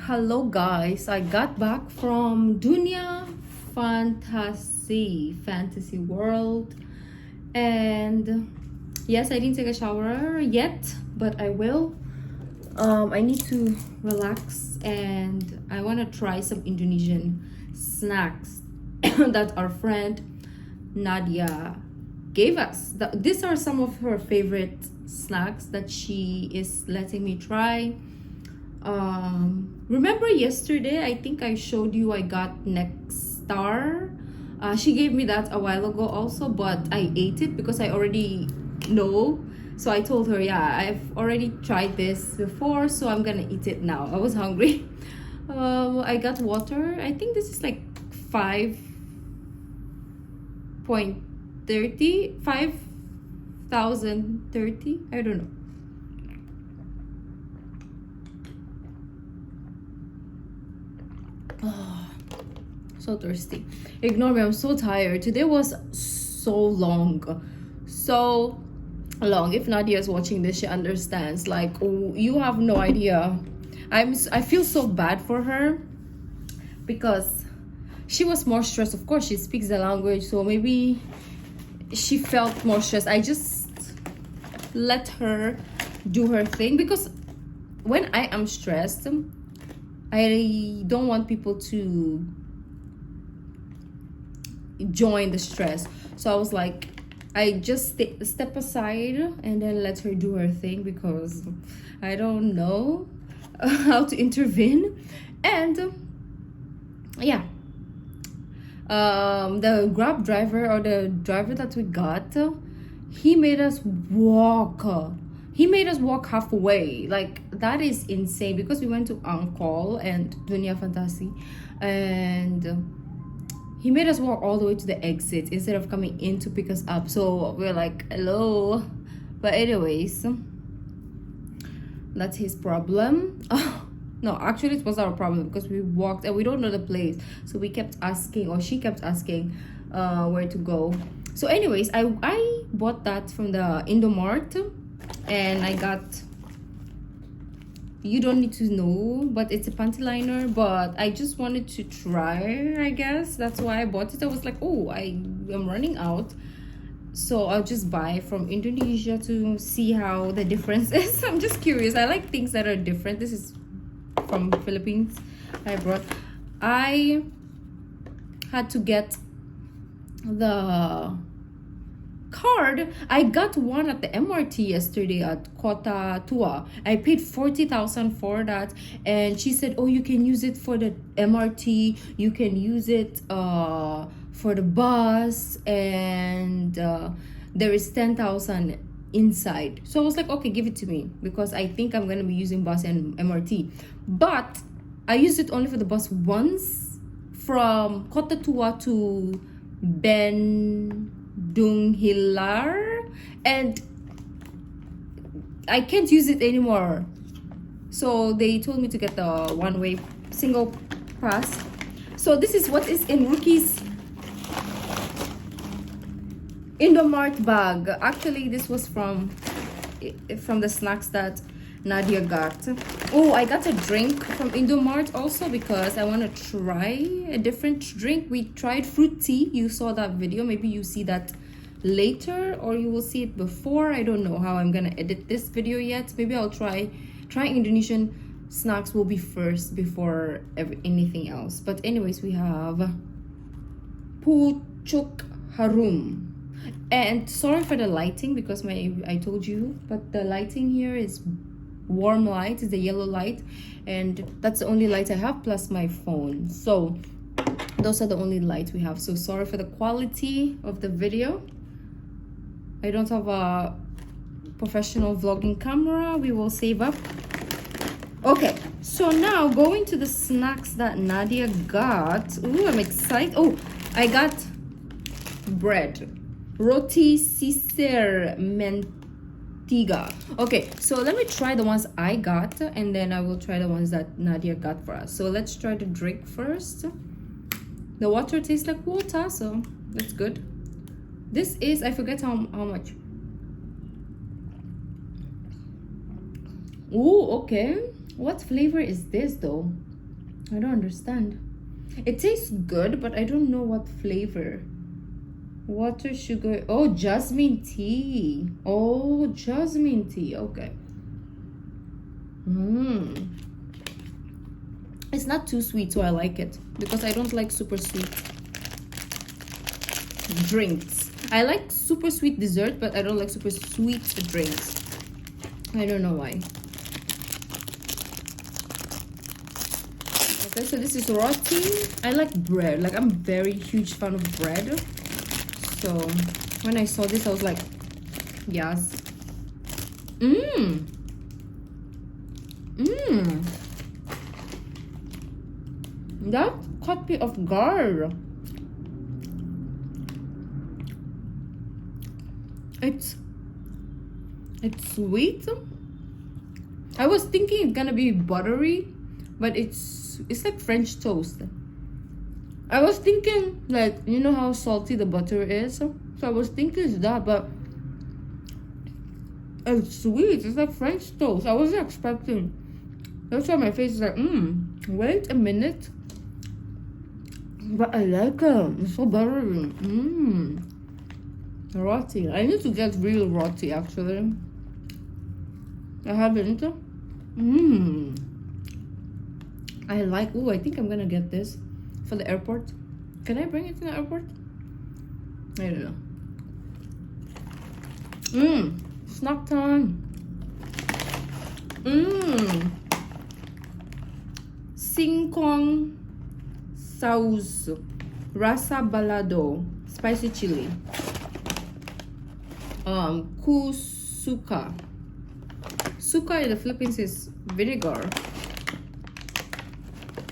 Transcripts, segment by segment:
Hello guys, I got back from Dunia Fantasy World, and yes, I didn't take a shower yet, but I will. I need to relax and I want to try some Indonesian snacks that our friend Nadia gave us. These are some of her favorite snacks that she is letting me try. Remember yesterday I think I showed you I got Star. She gave me that a while ago also, but I ate it because I already know. So I told her, yeah, I've already tried this before, so I'm gonna eat it now. I was hungry. I got water. I think this is like 5,030. I don't know. Oh, so thirsty. Ignore me, I'm so tired. Today was so long. If Nadia is watching this, she understands. Like, oh, you have no idea. I feel so bad for her because she was more stressed. Of course, she speaks the language, so maybe she felt more stressed. I just let her do her thing because when I am stressed, I don't want people to join the stress. So I was like, I just step aside and then let her do her thing because I don't know how to intervene. And yeah, the Grab driver or the driver that we got, he made us walk. He made us walk halfway. Like, that is insane because we went to Angkol and Dunia Fantasy, and he made us walk all the way to the exit instead of coming in to pick us up. So we're like, hello. But anyways, that's his problem. No, actually it was our problem because we walked and we don't know the place. So we kept asking, or she kept asking where to go. So anyways, I bought that from the Indomart. And I got, you don't need to know, but it's a panty liner, but I just wanted to try, I guess. That's why I bought it. I was like, oh, I am running out, so I'll just buy from Indonesia to see how the difference is. I'm just curious. I like things that are different. This is from Philippines. I had to get the card. I got one at the MRT yesterday at Kota Tua. I paid 40,000 for that, and she said, oh, you can use it for the MRT, you can use it for the bus, and there is 10,000 inside. So I was like, okay, give it to me because I think I'm gonna be using bus and MRT. But I used it only for the bus once from Kota Tua to Hilar, and I can't use it anymore. So they told me to get the one-way single pass. So this is what is in Rookie's Indomart bag. Actually, this was from the snacks that Nadia got. Oh, I got a drink from Indomart also because I want to try a different drink. We tried fruit tea. You saw that video. Maybe you see that later, or you will see it before. I don't know how I'm gonna edit this video yet. Maybe I'll try Indonesian snacks will be first before anything else. But anyways, we have pucuk harum. And sorry for the lighting because I told you, but the lighting here is warm light, is the yellow light, and that's the only light I have, plus my phone. So those are the only lights we have. So sorry for the quality of the video. I don't have a professional vlogging camera. We will save up. Okay, so now going to the snacks that Nadia got. Ooh, I'm excited. Oh, I got bread, roti sister mentiga. Okay, so let me try the ones I got, and then I will try the ones that Nadia got for us. So let's try the drink first. The water tastes like water, so that's good. This is, I forget how much. Ooh, okay. What flavor is this though? I don't understand. It tastes good, but I don't know what flavor. Water, sugar. Oh, jasmine tea. Oh, jasmine tea. Okay. It's not too sweet, so I like it. Because I don't like super sweet drinks. I like super sweet dessert, but I don't like super sweet drinks. I don't know why. Okay, so this is roti. I like bread. Like, I'm very huge fan of bread. So when I saw this, I was like, yes. That caught me off guard. It's sweet. I was thinking it's gonna be buttery, but it's like French toast. I was thinking, like, you know how salty the butter is? So I was thinking it's that, but it's sweet. It's like French toast. I wasn't expecting. That's why my face is like, wait a minute. But I like it. It's so buttery. Roti. I need to get real roti, actually. I haven't. I like. Oh, I think I'm gonna get this for the airport. Can I bring it to the airport? I don't know. Snack time. Singkong sauce, rasa balado, spicy chili. Kusuka. Suka in the Philippines is vinegar.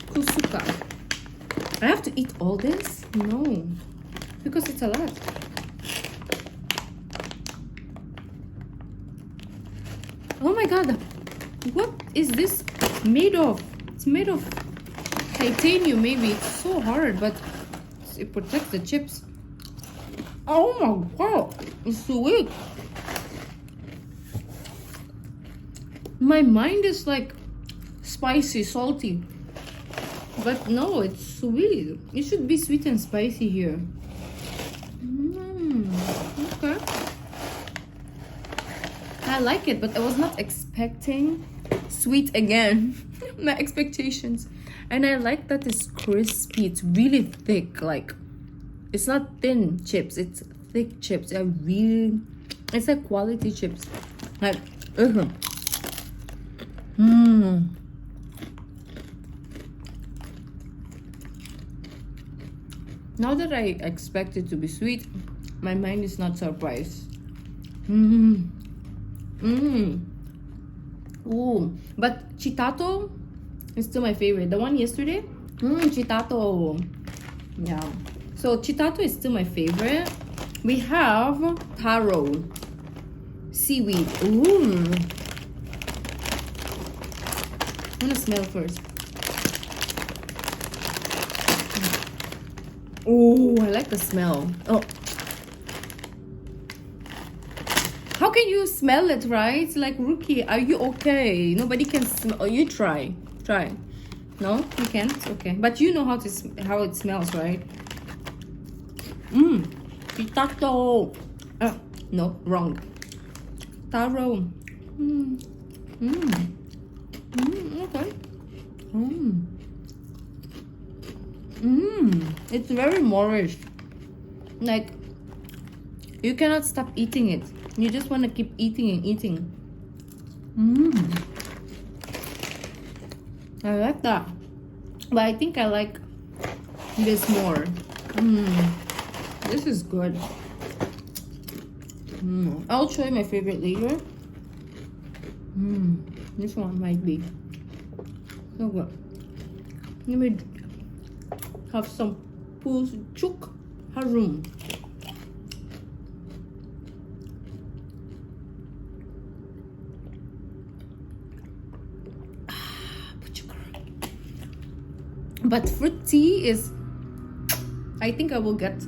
Kusuka. I have to eat all this? No, because it's a lot. Oh my god, what is this made of? It's made of titanium, maybe. It's so hard, but it protects the chips. Oh my god, it's sweet. My mind is like spicy, salty, but no, it's sweet. It should be sweet and spicy here. Okay, I like it, but I was not expecting sweet again. My expectations. And I like that it's crispy. It's really thick. Like, it's not thin chips, it's thick chips. It's like quality chips. Like, now that I expect it to be sweet, my mind is not surprised. Oh, but chitato is still my favorite. The one yesterday, chitato. Yeah. So chitato is still my favorite. We have taro, seaweed. Ooh. I'm gonna smell first. Oh, I like the smell. Oh. How can you smell it, right? Like, Ruki, are you okay? Nobody can smell. Oh, you try. Try. No, you can't. Okay, but you know how it smells, right? Pitato. No, wrong. Taro. Okay. It's very Moorish. Like, you cannot stop eating it. You just want to keep eating and eating. I like that. But I think I like this more. This is good. I'll show you my favorite later. This one might be so good. Let me have some puchuk harum. But fruit tea is, I think I will get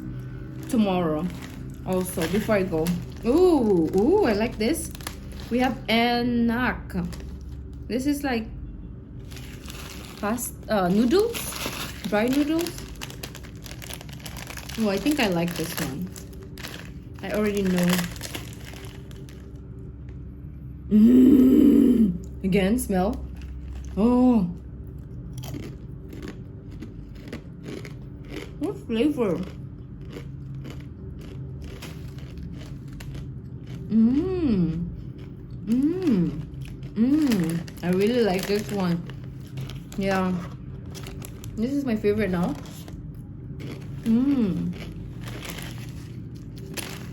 tomorrow also before I go. Ooh, I like this. We have enak. This is like noodles, dry noodles. Oh, I think I like this one. I already know. Again, smell. Oh, what flavor? I really like this one. Yeah, this is my favorite now.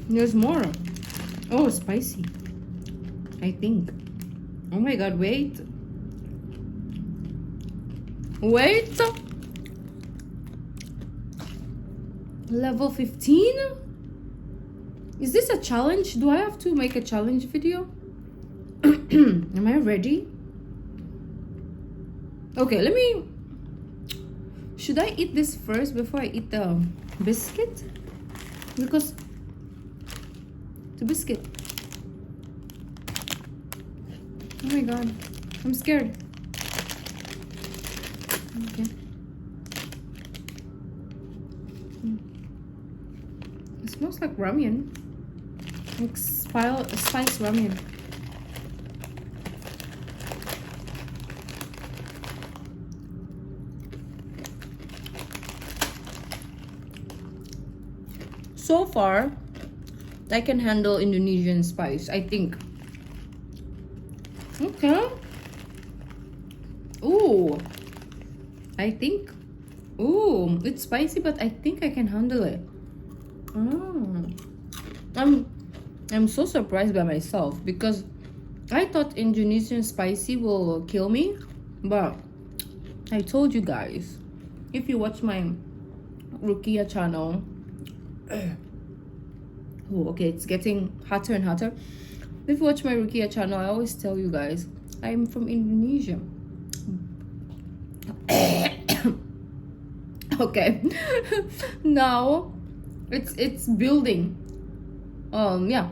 There's more. Oh, spicy, I think. Oh my god, wait. Level 15? Is this a challenge? Do I have to make a challenge video? Am I ready? Okay, let me... Should I eat this first before I eat the biscuit? Because the biscuit... Oh my god, I'm scared. Okay. It smells like ramen. Like spice ramen. So far, I can handle Indonesian spice, I think. Okay. Ooh. I think. Ooh, it's spicy, but I think I can handle it. I'm so surprised by myself because I thought Indonesian spicy will kill me, but I told you guys, if you watch my Rukaiya channel, oh, okay, it's getting hotter and hotter. If you watch my Rukaiya channel, I always tell you guys I'm from Indonesia. Okay. Now it's building. Yeah,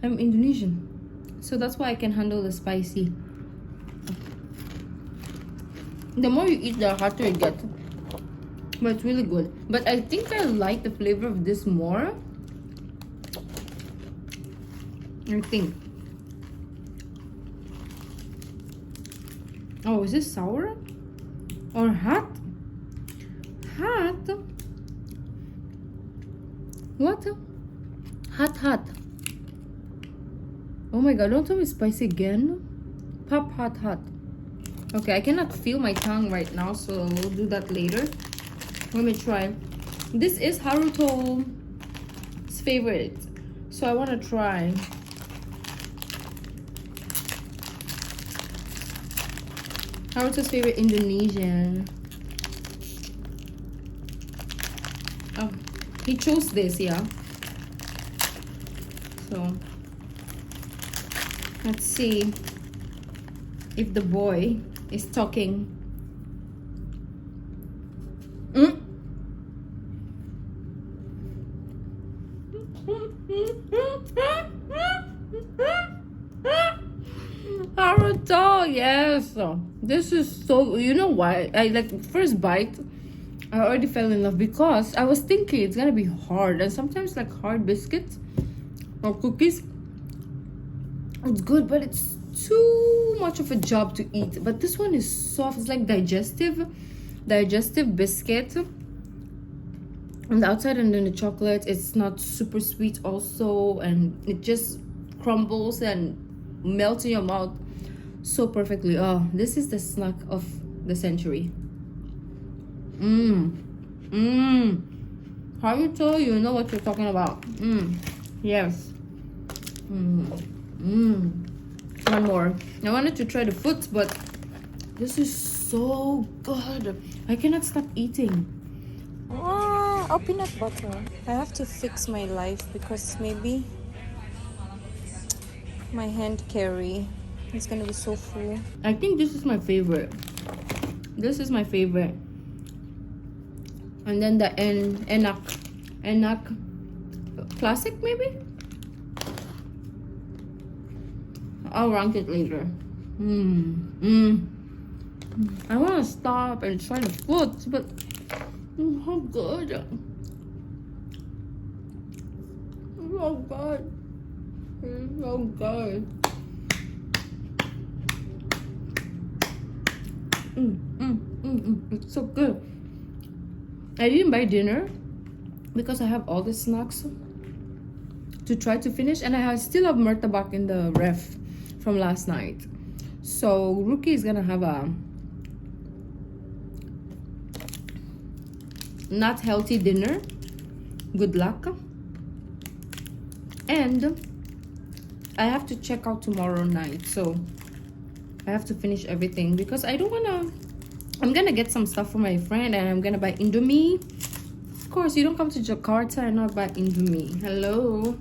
I'm Indonesian, so that's why I can handle the spicy. The more you eat, the hotter it gets, but it's really good. But I think I like the flavor of this more. I think. Oh, is this sour or hot? Hot? What? Hot. Oh my god, don't tell me spicy again. Pop, hot. Okay, I cannot feel my tongue right now, so we'll do that later. Let me try. This is Haruto's favorite, so I want to try. Haruto's favorite Indonesian. Oh, he chose this, yeah. So let's see if the boy is talking. Naruto, yes. This is so, you know why? I like first bite, I already fell in love because I was thinking it's gonna be hard, and sometimes like hard biscuits or cookies, it's good, but it's too much of a job to eat. But this one is soft. It's like digestive biscuit on the outside, and then the chocolate, it's not super sweet also, and it just crumbles and melts in your mouth so perfectly. Oh, this is the snack of the century. Haruto, you know what you're talking about. Yes. One more. I wanted to try the foot, but this is so good. I cannot stop eating. Oh, peanut butter. I have to fix my life because maybe my hand carry is gonna be so full. I think this is my favorite. This is my favorite. And then the enak classic, maybe. I'll rank it later. I want to stop and try the food, but how good. So good. It's so good. It's so good. I didn't buy dinner because I have all the snacks to try to finish, and I still have murtabak in the ref from last night. So Ruki is gonna have a not healthy dinner. Good luck. And I have to check out tomorrow night, so I have to finish everything because I don't wanna. I'm gonna get some stuff for my friend, and I'm gonna buy Indomie. Of course, you don't come to Jakarta and not buy Indomie. Hello,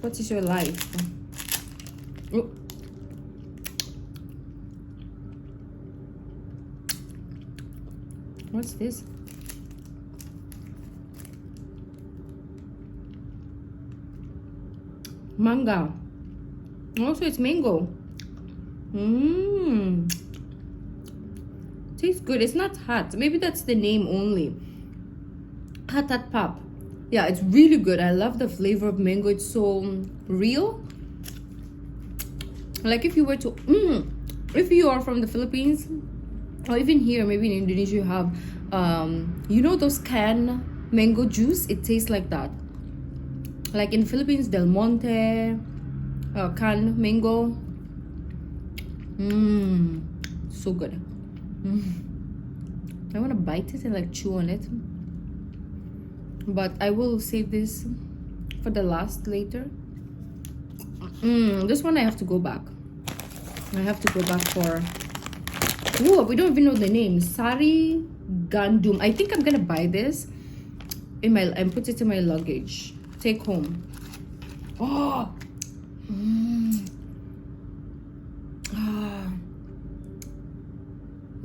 what is your life? Oh. What's this? Manga. Also, it's mango. Tastes good. It's not hot. Maybe that's the name only. Hot pop. Yeah, it's really good. I love the flavor of mango. It's so real. Like if you were to if you are from the Philippines or even here, maybe in Indonesia, you have you know those canned mango juice. It tastes like that. Like in Philippines, Del Monte, canned mango. So good. I want to bite it and like chew on it, but I will save this for the last later. This one I have to go back. I have to go back for. Oh, we don't even know the name. Sari Gandum. I think I'm gonna buy this in my and put it in my luggage. Take home. Oh.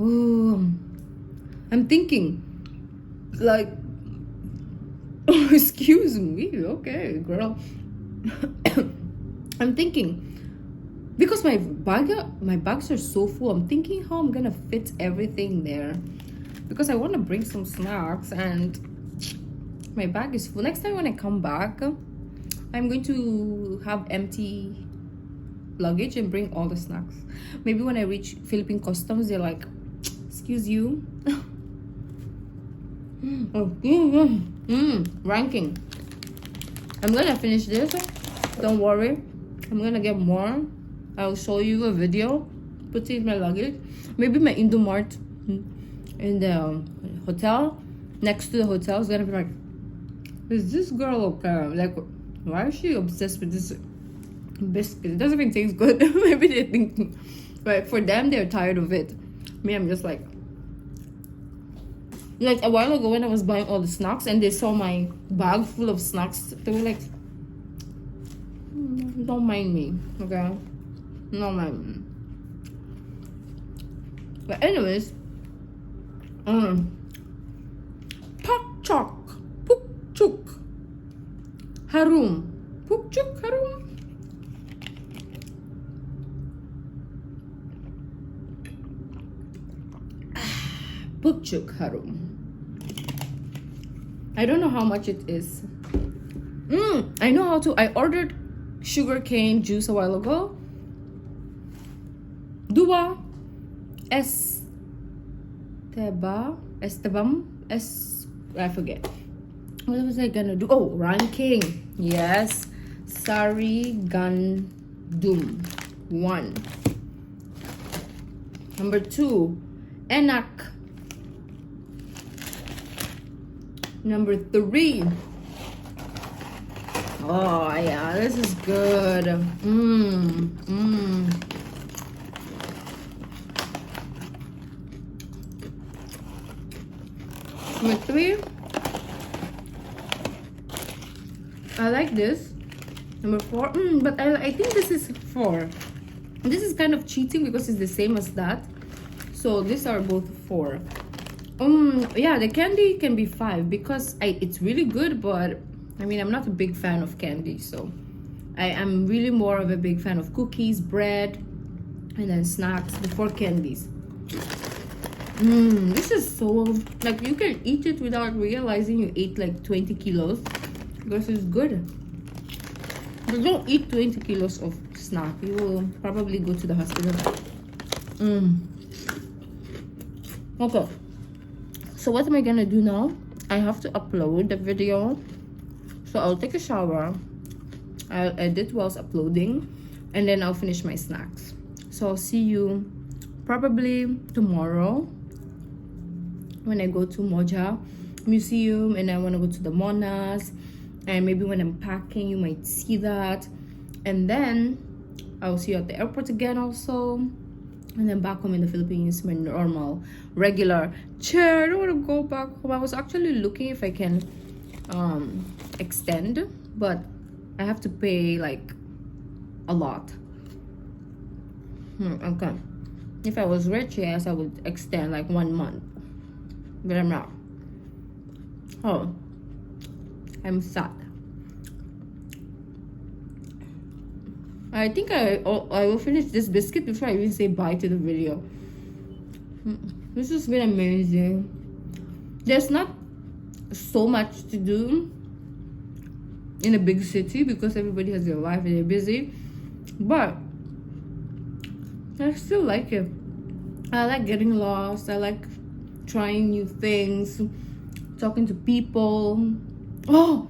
Oh, I'm thinking like excuse me, okay girl. I'm thinking because my bags are so full. I'm thinking how I'm gonna fit everything there because I want to bring some snacks and my bag is full. Next time when I come back, I'm going to have empty luggage and bring all the snacks. Maybe when I reach Philippine customs, they're like, excuse you. Ranking. I'm gonna finish this. Don't worry. I'm gonna get more. I'll show you a video. Put it in my luggage. Maybe my Indomart in the hotel. Next to the hotel is gonna be like, is this girl okay? Like, why is she obsessed with this biscuit? It doesn't even taste good. Maybe they think, but for them, they're tired of it. Me, I'm just like a while ago when I was buying all the snacks and they saw my bag full of snacks, they were like, don't mind me, okay? Don't mind me. But anyways, pak chok, puk chuk, harum, puk chuk, harum. Puk chuk harum. I don't know how much it is. I know how to. I ordered sugarcane juice a while ago. Dua I forget. What was I gonna do? Oh, ranking. Yes. Sari Gandum 1. Number 2, Enak. Number 3. Oh yeah, this is good. Number 3. I like this. Number 4. But I think this is 4. This is kind of cheating because it's the same as that. So these are both 4. Yeah, the candy can be 5 because it's really good, but I mean, I'm not a big fan of candy, so I am really more of a big fan of cookies, bread, and then snacks before candies. This is so, like, you can eat it without realizing you ate like 20 kilos because it's good. But don't eat 20 kilos of snack. You will probably go to the hospital. Okay. So what am I gonna do now? I have to upload the video. So I'll take a shower. I'll edit whilst uploading. And then I'll finish my snacks. So I'll see you probably tomorrow when I go to Moja Museum and I want to go to the Monas, and maybe when I'm packing you might see that, and then I'll see you at the airport again also, and then back home in the Philippines, my normal regular chair. I don't want to go back home. I was actually looking if I can extend, but I have to pay like a lot. Okay, if I was rich, yes, I would extend like 1 month, but I'm not. Oh, I'm sad. I think I will finish this biscuit before I even say bye to the video. This has been amazing. There's not so much to do in a big city because everybody has their life and they're busy, but I still like it. I like getting lost. I like trying new things, talking to people. Oh,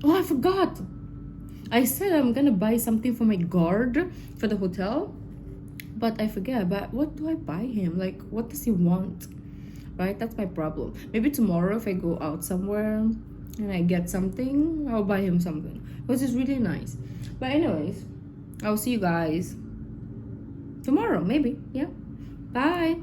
I forgot. I said I'm gonna buy something for my guard for the hotel, but I forget. But what do I buy him? Like, what does he want? Right? That's my problem. Maybe tomorrow if I go out somewhere and I get something, I'll buy him something, which is really nice. But anyways, I'll see you guys tomorrow, maybe. Yeah. Bye.